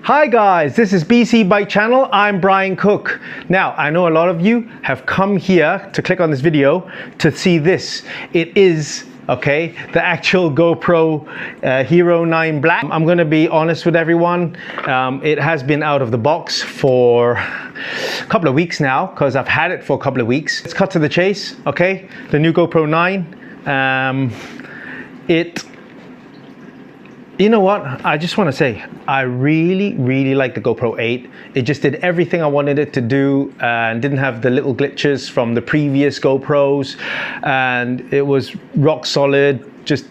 Hi guys, this is BC Bike Channel. I'm Brian Cook. Now, I know a lot of you have come here to click on this video to see this. It is, okay, the actual GoPro Hero 9 Black. I'm gonna be honest with everyone. It has been out of the box for a couple of weeks now because I've had it for a couple of weeks. Let's cut to the chase, okay? The new GoPro 9. You know what? I just want to say, I really like the GoPro 8. It just did everything I wanted it to do and didn't have the little glitches from the previous GoPros. And it was rock solid, just,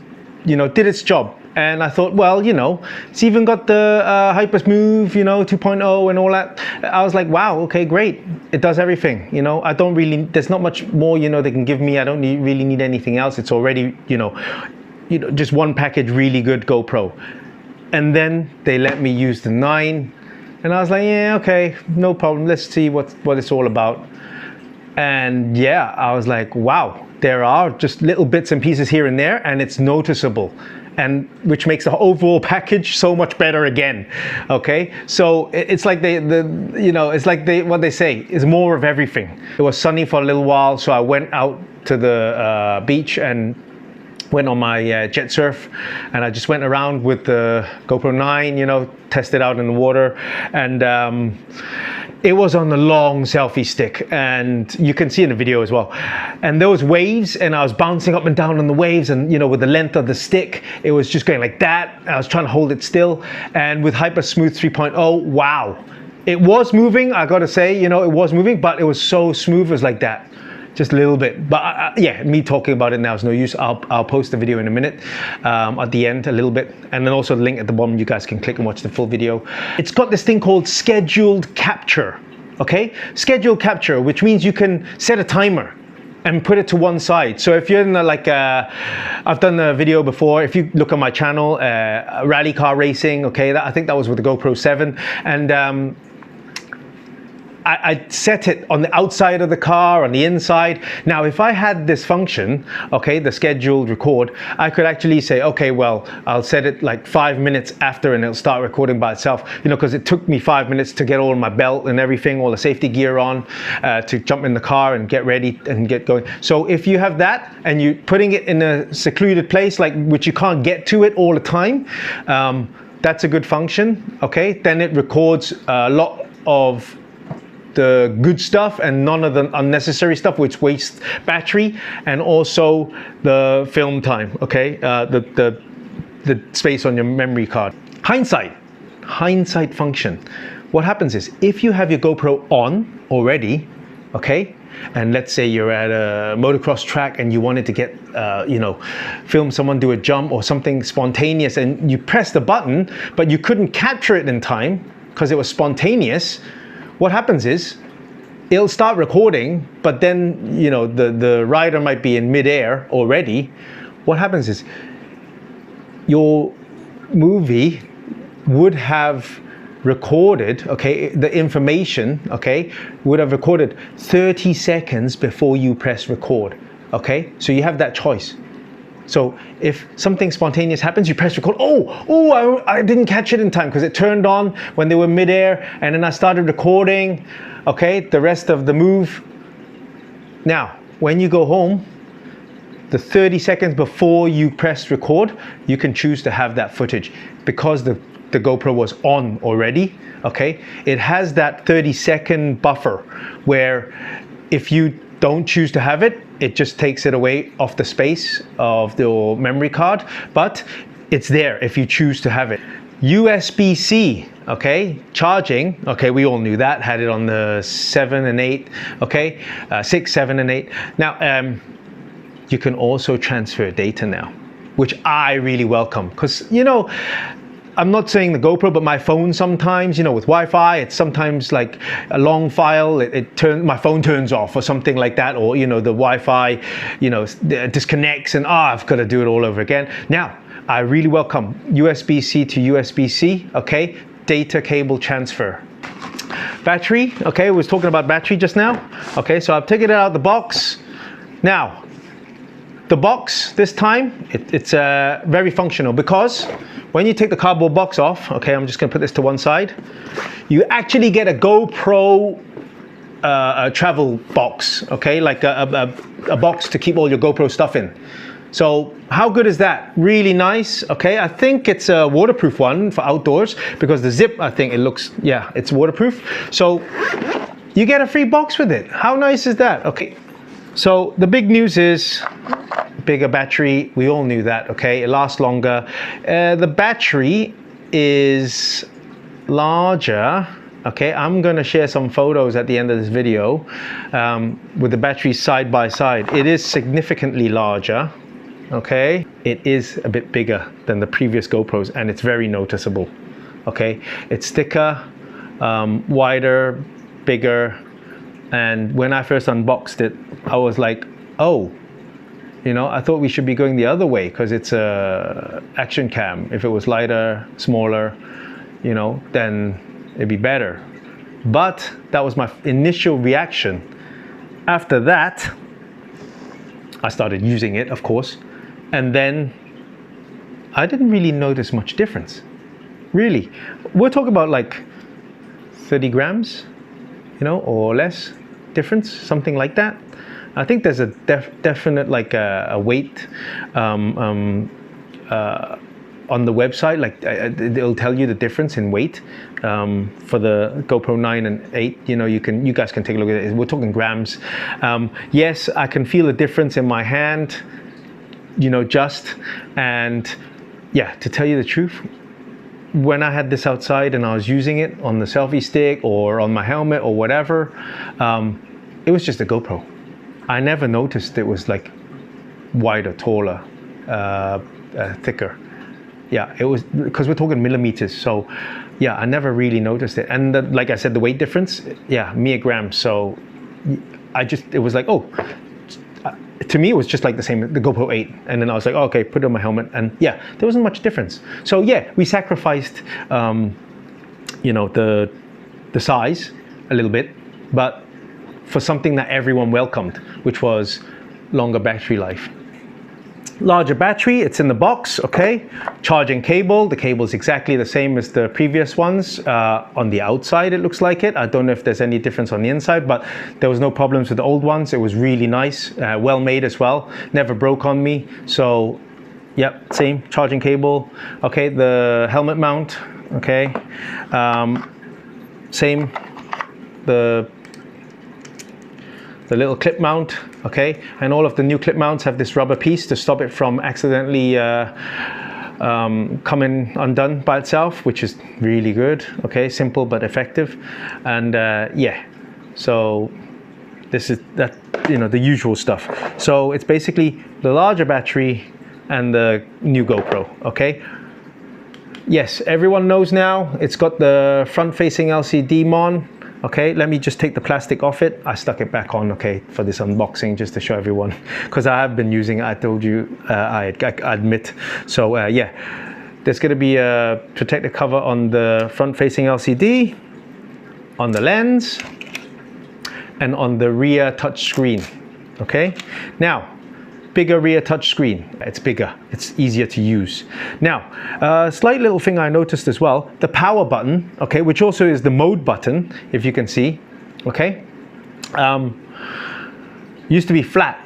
you know, did its job. And I thought, well, you know, it's even got the Hyper Smooth, you know, 2.0 and all that. I was like, wow, okay, great. It does everything, you know. I don't really, there's not much more, you know, they can give me. I don't really need anything else. It's already, you know, just one package, really good GoPro. And then they let me use the 9. And I was like, yeah, okay, no problem. Let's see what it's all about. And yeah, I was like, wow, there are just little bits and pieces here and there, and it's noticeable. And which makes the overall package so much better again. Okay, so it's like what they say is more of everything. It was sunny for a little while, so I went out to the beach and went on my jet surf, and I just went around with the GoPro 9, you know, tested out in the water, and it was on the long selfie stick, and you can see in the video as well. And there was waves, and I was bouncing up and down on the waves, and you know, with the length of the stick, it was just going like that. I was trying to hold it still, and with Hyper Smooth 3.0, wow, it was moving. I gotta say, you know, it was moving, but it was so smooth, it was like that. Just a little bit, but yeah, me talking about it now is no use. I'll post the video in a minute at the end a little bit, and then also the link at the bottom. You guys can click and watch the full video. It's got this thing called scheduled capture, okay? Scheduled capture, which means you can set a timer and put it to one side. So if you're in I've done a video before, if you look on my channel, rally car racing, okay, I think that was with the GoPro 7, and I set it on the outside of the car, on the inside. Now, if I had this function, okay, the scheduled record, I could actually say, okay, well, I'll set it like 5 minutes after and it'll start recording by itself, you know, because it took me 5 minutes to get all my belt and everything, all the safety gear on, to jump in the car and get ready and get going. So if you have that and you're putting it in a secluded place, like which you can't get to it all the time, that's a good function, okay? Then it records a lot of the good stuff and none of the unnecessary stuff which wastes battery, and also the film time, okay, the space on your memory card. Hindsight function. What happens is, if you have your GoPro on already, okay, and let's say you're at a motocross track and you wanted to get you know, film someone do a jump or something spontaneous, and you press the button but you couldn't capture it in time because it was spontaneous, what happens is it'll start recording, but then, you know, the rider might be in midair already. What happens is your movie would have recorded, okay, the information, okay, would have recorded 30 seconds before you press record, okay? So you have that choice. So if something spontaneous happens, you press record. I didn't catch it in time because it turned on when they were midair, and then I started recording, okay, the rest of the move. Now, when you go home, the 30 seconds before you press record, you can choose to have that footage because the GoPro was on already, okay? It has that 30-second buffer where if you don't choose to have it, it just takes it away off the space of your memory card, but it's there if you choose to have it. USB-C, okay, charging, okay, we all knew that, had it on the 7 and 8, okay, 6, 7 and 8. Now, you can also transfer data now, which I really welcome, because, you know, I'm not saying the GoPro, but my phone sometimes, you know, with Wi-Fi, it's sometimes like a long file, my phone turns off or something like that, or, you know, the Wi-Fi, you know, disconnects and, I've got to do it all over again. Now, I really welcome USB-C to USB-C, okay, data cable transfer. Battery, okay, we was talking about battery just now. Okay, so I've taken it out of the box. Now, the box this time, it's very functional because when you take the cardboard box off, okay, I'm just gonna put this to one side, you actually get a GoPro travel box, okay, like a box to keep all your GoPro stuff in. So how good is that? Really nice, okay? I think it's a waterproof one for outdoors because the zip, I think it looks, yeah, it's waterproof. So you get a free box with it. How nice is that? Okay, so the big news is bigger battery. We all knew that, okay? It lasts longer. The battery is larger. Okay, I'm gonna share some photos at the end of this video with the batteries side by side. It is significantly larger, okay? It is a bit bigger than the previous GoPros and it's very noticeable, okay? It's thicker, wider, bigger, and when I first unboxed it, I was like, oh, you know, I thought we should be going the other way because it's a action cam. If it was lighter, smaller, you know, then it'd be better. But that was my initial reaction. After that, I started using it, of course, and then I didn't really notice much difference. Really, we're talking about like 30 grams, you know, or less difference, something like that. I think there's a definite like a weight on the website, like it'll tell you the difference in weight for the GoPro 9 and 8. You know, you guys can take a look at it. We're talking grams. Yes, I can feel a difference in my hand, you know, and yeah, to tell you the truth, when I had this outside and I was using it on the selfie stick or on my helmet or whatever, it was just a GoPro. I never noticed it was like wider, taller, thicker. Yeah, it was, because we're talking millimeters, so yeah, I never really noticed it. And like I said, the weight difference, yeah, mere grams. So it was like, oh, to me it was just like the same, the GoPro 8. And then I was like, oh, okay, put it on my helmet, and yeah, there wasn't much difference. So yeah, we sacrificed, you know, the size a little bit, but for something that everyone welcomed, which was longer battery life. Larger battery, it's in the box, okay? Charging cable, the cable is exactly the same as the previous ones. On the outside, it looks like it. I don't know if there's any difference on the inside, but there was no problems with the old ones. It was really nice, well made as well. Never broke on me. So, yep, same charging cable. Okay, the helmet mount, okay? Same, the little clip mount, okay? And all of the new clip mounts have this rubber piece to stop it from accidentally coming undone by itself, which is really good, okay? Simple but effective. And yeah, so this is that, you know, the usual stuff. So it's basically the larger battery and the new GoPro, okay? Yes, everyone knows now, it's got the front-facing LCD mon. Okay, let me just take the plastic off it. I stuck it back on, okay, for this unboxing, just to show everyone, because I have been using it, I told you, I admit. So yeah, there's gonna be a protective cover on the front-facing LCD, on the lens, and on the rear touch screen, okay? Now, bigger rear touch screen. It's bigger, it's easier to use. Now, a slight little thing I noticed as well, the power button, okay, which also is the mode button, if you can see, okay, used to be flat.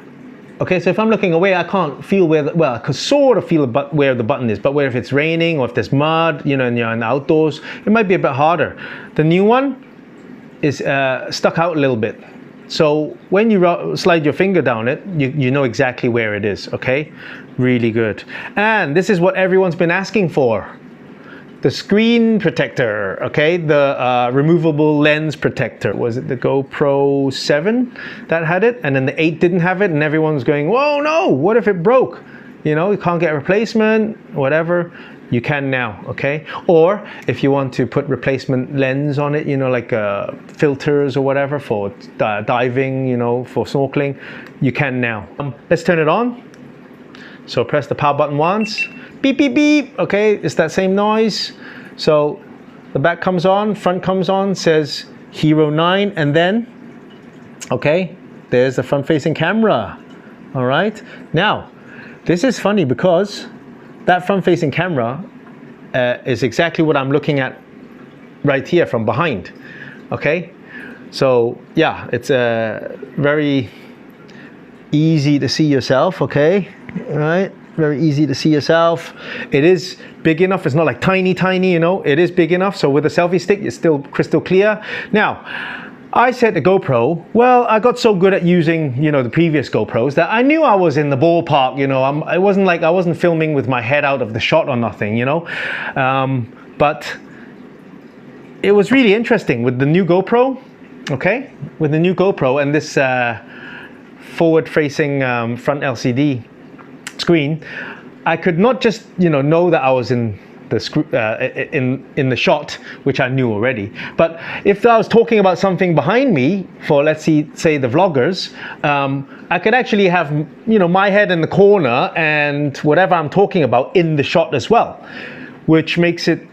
Okay, so if I'm looking away, I can't feel where, well, I could sort of feel where the button is, but where if it's raining or if there's mud, you know, and you're in the outdoors, it might be a bit harder. The new one is stuck out a little bit. So when you slide your finger down it, you know exactly where it is, okay? Really good. And this is what everyone's been asking for. The screen protector, okay? The removable lens protector. Was it the GoPro 7 that had it? And then the 8 didn't have it, and everyone's going, whoa, no, what if it broke? You know, you can't get a replacement, whatever. You can now, okay? Or if you want to put replacement lens on it, you know, like filters or whatever for diving, you know, for snorkeling, you can now. Let's turn it on. So press the power button once. Beep, beep, beep. Okay, it's that same noise. So the back comes on, front comes on, says Hero 9, and then, okay, there's the front-facing camera. All right. Now, this is funny because that front-facing camera is exactly what I'm looking at right here from behind. Okay, so yeah, it's very easy to see yourself. Okay, all right, very easy to see yourself. It is big enough. It's not like tiny, you know. It is big enough. So with a selfie stick, it's still crystal clear. Now, I said to GoPro, well, I got so good at using, you know, the previous GoPros that I knew I was in the ballpark, you know. It wasn't like I wasn't filming with my head out of the shot or nothing, you know. But it was really interesting with the new GoPro, okay? With the new GoPro and this forward-facing front LCD screen, I could not just, you know that I was in the shot, which I knew already. But if I was talking about something behind me for, let's say the vloggers, I could actually have, you know, my head in the corner and whatever I'm talking about in the shot as well, which makes it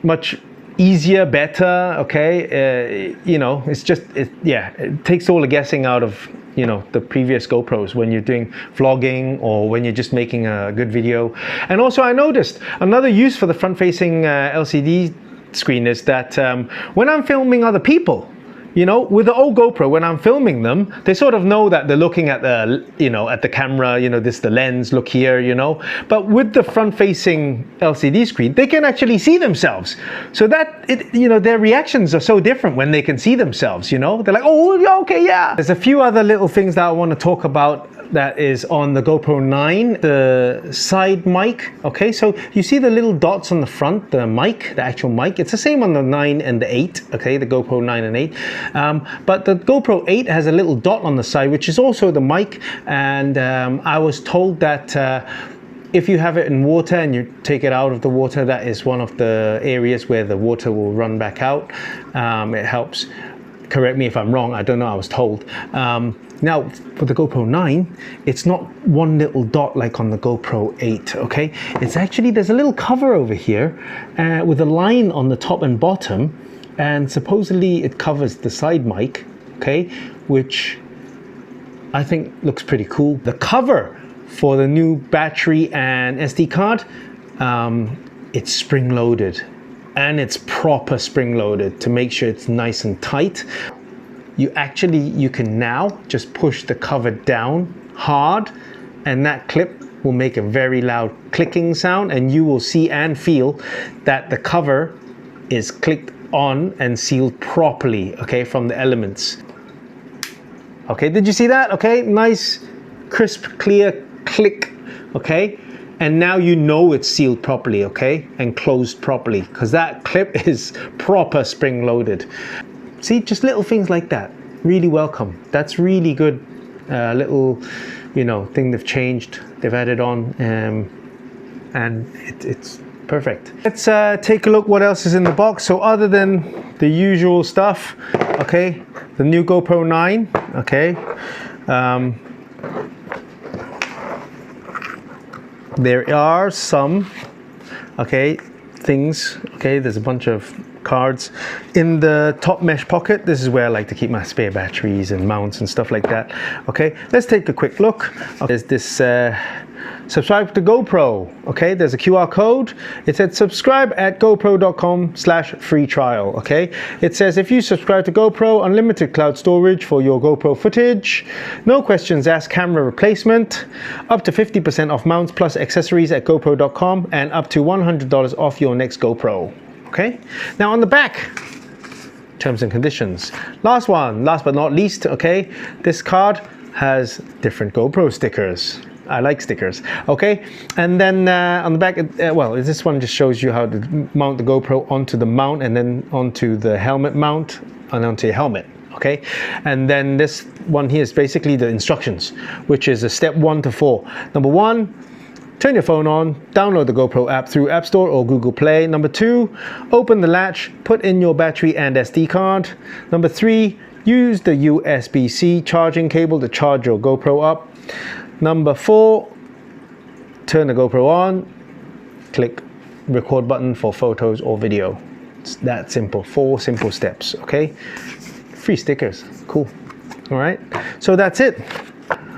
much easier, better. Okay, you know, it's just it takes all the guessing out of, you know, the previous GoPros when you're doing vlogging or when you're just making a good video. And also I noticed another use for the front-facing LCD screen is that when I'm filming other people, you know, with the old GoPro, when I'm filming them, they sort of know that they're looking at the, you know, at the camera, you know, this the lens, look here, you know. But with the front-facing LCD screen, they can actually see themselves. So that, you know, their reactions are so different when they can see themselves, you know. They're like, oh, yeah, okay, yeah. There's a few other little things that I want to talk about that is on the GoPro 9, the side mic. Okay, so you see the little dots on the front, the mic, the actual mic. It's the same on the 9 and the 8, okay, the GoPro 9 and 8. But the GoPro 8 has a little dot on the side, which is also the mic. And I was told that if you have it in water and you take it out of the water, that is one of the areas where the water will run back out. It helps. Correct me if I'm wrong, I don't know, I was told. Now, for the GoPro 9, it's not one little dot like on the GoPro 8, okay? It's actually, there's a little cover over here with a line on the top and bottom, and supposedly it covers the side mic, okay? Which I think looks pretty cool. The cover for the new battery and SD card, it's spring-loaded. And it's proper spring-loaded to make sure it's nice and tight. You can now just push the cover down hard, and that clip will make a very loud clicking sound, and you will see and feel that the cover is clicked on and sealed properly, okay, from the elements. Okay, did you see that? Okay, nice, crisp, clear click, okay? And now you know it's sealed properly, okay? And closed properly, because that clip is proper spring-loaded. See, just little things like that, really welcome. That's really good little, you know, thing they've changed, they've added on, and it's perfect. Let's take a look what else is in the box. So other than the usual stuff, okay, the new GoPro 9, okay, there are some, okay, things, okay, there's a bunch of cards in the top mesh pocket. This is where I like to keep my spare batteries and mounts and stuff like that. Okay, let's take a quick look. There's this subscribe to GoPro. Okay, there's a QR code. It said subscribe at gopro.com/free trial. Okay, it says if you subscribe to GoPro, unlimited cloud storage for your GoPro footage, no questions asked camera replacement, up to 50% off mounts plus accessories at gopro.com, and up to $100 off your next GoPro. Okay, now on the back, terms and conditions. Last but not least, okay, this card has different GoPro stickers. I like stickers, okay? And then on the back, well, this one just shows you how to mount the GoPro onto the mount and then onto the helmet mount and onto your helmet, okay? And then this one here is basically the instructions, which is a step 1 to 4. Number 1, turn your phone on, download the GoPro app through App Store or Google Play. Number 2, open the latch, put in your battery and SD card. Number 3, use the USB-C charging cable to charge your GoPro up. Number 4, turn the GoPro on, click record button for photos or video. It's that simple, 4 simple steps, okay? Free stickers, cool. All right, so that's it.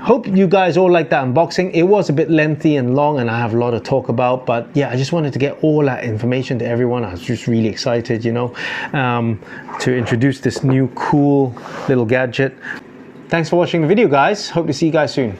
hope you guys all liked that unboxing. It was a bit lengthy and long and I have a lot to talk about, but yeah, I just wanted to get all that information to everyone. I was just really excited, you know, to introduce this new cool little gadget. Thanks for watching the video, guys. Hope to see you guys soon.